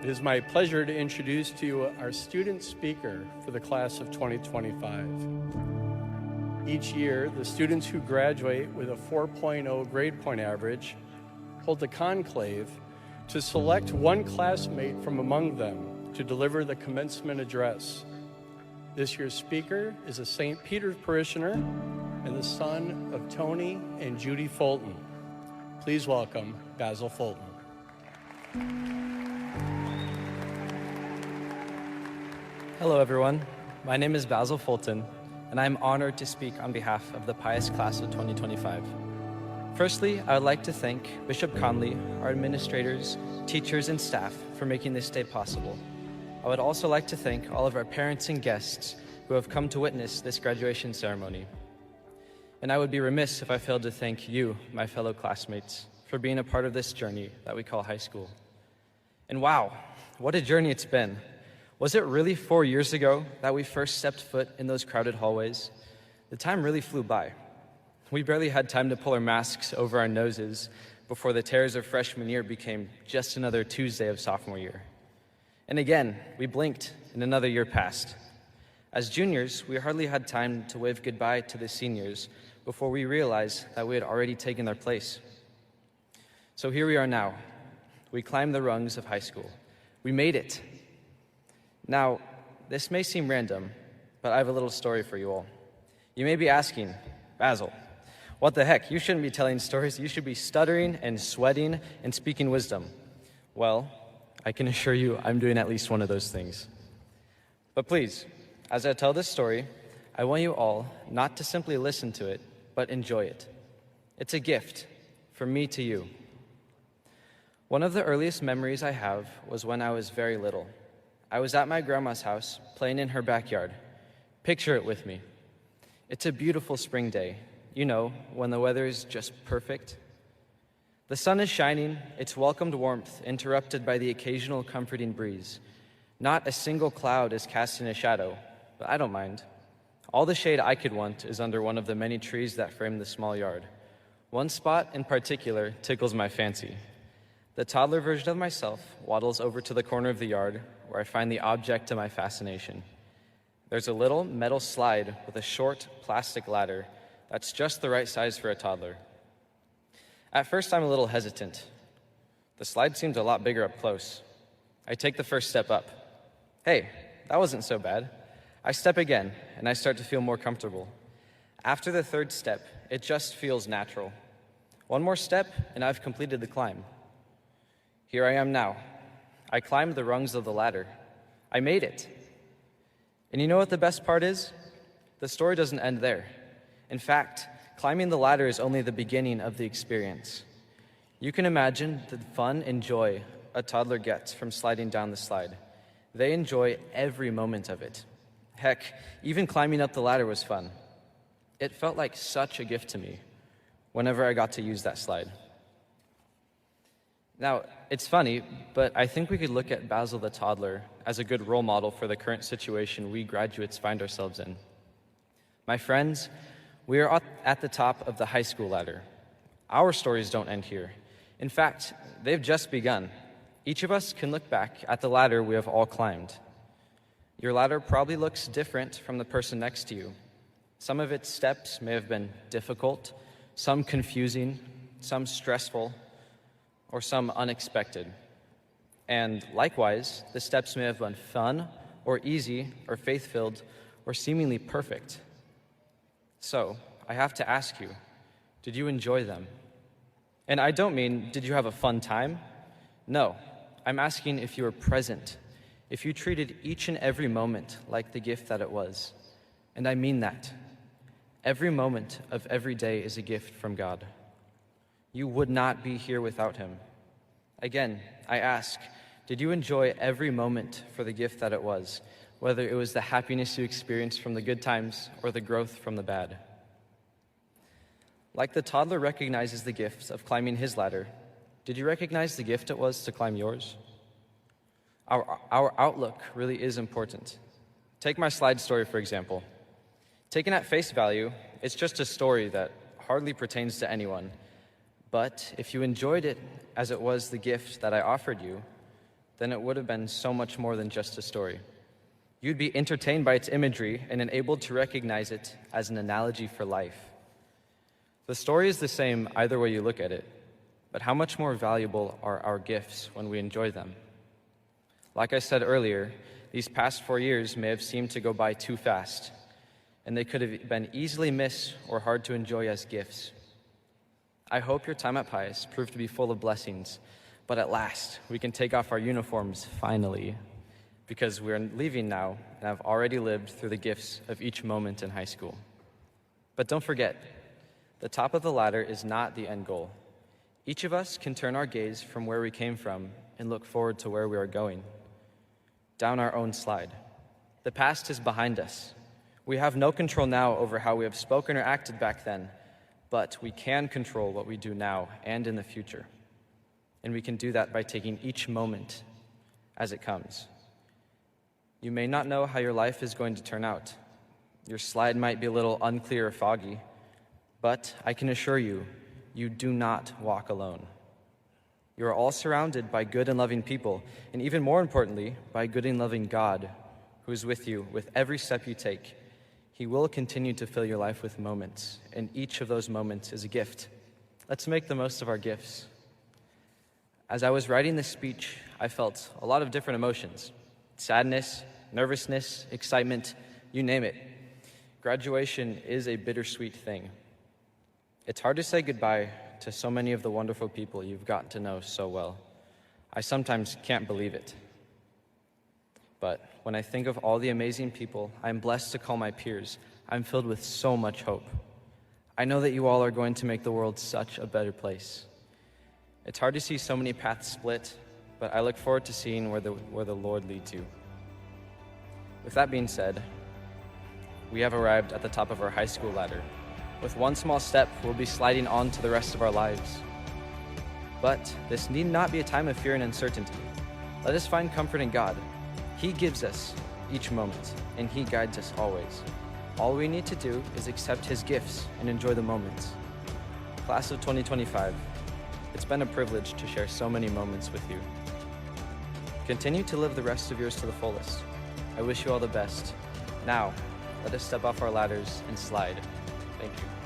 It is my pleasure to introduce to you our student speaker for the class of 2025. Each year, the students who graduate with a 4.0 grade point average hold a conclave to select one classmate from among them to deliver the commencement address. This year's speaker is a St. Peter's parishioner and the son of Tony and Judy Fulton. Please welcome Basil Fulton. Hello everyone, my name is Basil Fulton, and I am honored to speak on behalf of the Pius class of 2025. Firstly, I would like to thank Bishop Conley, our administrators, teachers, and staff for making this day possible. I would also like to thank all of our parents and guests who have come to witness this graduation ceremony. And I would be remiss if I failed to thank you, my fellow classmates, for being a part of this journey that we call high school. And wow, what a journey it's been. Was it really 4 years ago that we first stepped foot in those crowded hallways? The time really flew by. We barely had time to pull our masks over our noses before the terrors of freshman year became just another Tuesday of sophomore year. And again, we blinked and another year passed. As juniors, we hardly had time to wave goodbye to the seniors before we realized that we had already taken their place. So here we are now. We climbed the rungs of high school. We made it. Now, this may seem random, but I have a little story for you all. You may be asking, Basil, what the heck? You shouldn't be telling stories. You should be stuttering and sweating and speaking wisdom. Well, I can assure you I'm doing at least one of those things. But please, as I tell this story, I want you all not to simply listen to it, but enjoy it. It's a gift from me to you. One of the earliest memories I have was when I was very little. I was at my grandma's house, playing in her backyard. Picture it with me. It's a beautiful spring day, you know, when the weather is just perfect. The sun is shining, its welcomed warmth interrupted by the occasional comforting breeze. Not a single cloud is casting a shadow, but I don't mind. All the shade I could want is under one of the many trees that frame the small yard. One spot in particular tickles my fancy. The toddler version of myself waddles over to the corner of the yard where I find the object of my fascination. There's a little metal slide with a short plastic ladder that's just the right size for a toddler. At first, I'm a little hesitant. The slide seems a lot bigger up close. I take the first step up. Hey, that wasn't so bad. I step again, and I start to feel more comfortable. After the third step, it just feels natural. One more step, and I've completed the climb. Here I am now. I climbed the rungs of the ladder. I made it. And you know what the best part is? The story doesn't end there. In fact, climbing the ladder is only the beginning of the experience. You can imagine the fun and joy a toddler gets from sliding down the slide. They enjoy every moment of it. Heck, even climbing up the ladder was fun. It felt like such a gift to me whenever I got to use that slide. Now, it's funny, but I think we could look at Basil the toddler as a good role model for the current situation we graduates find ourselves in. My friends, we are at the top of the high school ladder. Our stories don't end here. In fact, they've just begun. Each of us can look back at the ladder we have all climbed. Your ladder probably looks different from the person next to you. Some of its steps may have been difficult, some confusing, some stressful, or some unexpected. And likewise, the steps may have been fun, or easy, or faith-filled, or seemingly perfect. So, I have to ask you, did you enjoy them? And I don't mean, did you have a fun time? No, I'm asking if you were present, if you treated each and every moment like the gift that it was. And I mean that. Every moment of every day is a gift from God. You would not be here without him. Again, I ask, did you enjoy every moment for the gift that it was, whether it was the happiness you experienced from the good times or the growth from the bad? Like the toddler recognizes the gift of climbing his ladder, did you recognize the gift it was to climb yours? Our outlook really is important. Take my slide story, for example. Taken at face value, it's just a story that hardly pertains to anyone. But if you enjoyed it as it was the gift that I offered you, then it would have been so much more than just a story. You'd be entertained by its imagery and enabled to recognize it as an analogy for life. The story is the same either way you look at it, but how much more valuable are our gifts when we enjoy them? Like I said earlier, these past 4 years may have seemed to go by too fast, and they could have been easily missed or hard to enjoy as gifts. I hope your time at Pius proved to be full of blessings, but at last we can take off our uniforms finally, because we're leaving now and have already lived through the gifts of each moment in high school. But don't forget, the top of the ladder is not the end goal. Each of us can turn our gaze from where we came from and look forward to where we are going, down our own slide. The past is behind us. We have no control now over how we have spoken or acted back then, but we can control what we do now and in the future. And we can do that by taking each moment as it comes. You may not know how your life is going to turn out. Your slide might be a little unclear or foggy, but I can assure you, you do not walk alone. You are all surrounded by good and loving people, and even more importantly, by good and loving God, who is with you with every step you take. He will continue to fill your life with moments, and each of those moments is a gift. Let's make the most of our gifts. As I was writing this speech, I felt a lot of different emotions. Sadness, nervousness, excitement, you name it. Graduation is a bittersweet thing. It's hard to say goodbye to so many of the wonderful people you've gotten to know so well. I sometimes can't believe it. But when I think of all the amazing people I'm blessed to call my peers, I'm filled with so much hope. I know that you all are going to make the world such a better place. It's hard to see so many paths split, but I look forward to seeing where the Lord leads you. With that being said, we have arrived at the top of our high school ladder. With one small step, we'll be sliding on to the rest of our lives. But this need not be a time of fear and uncertainty. Let us find comfort in God. He gives us each moment, and He guides us always. All we need to do is accept His gifts and enjoy the moments. Class of 2025, it's been a privilege to share so many moments with you. Continue to live the rest of yours to the fullest. I wish you all the best. Now, let us step off our ladders and slide. Thank you.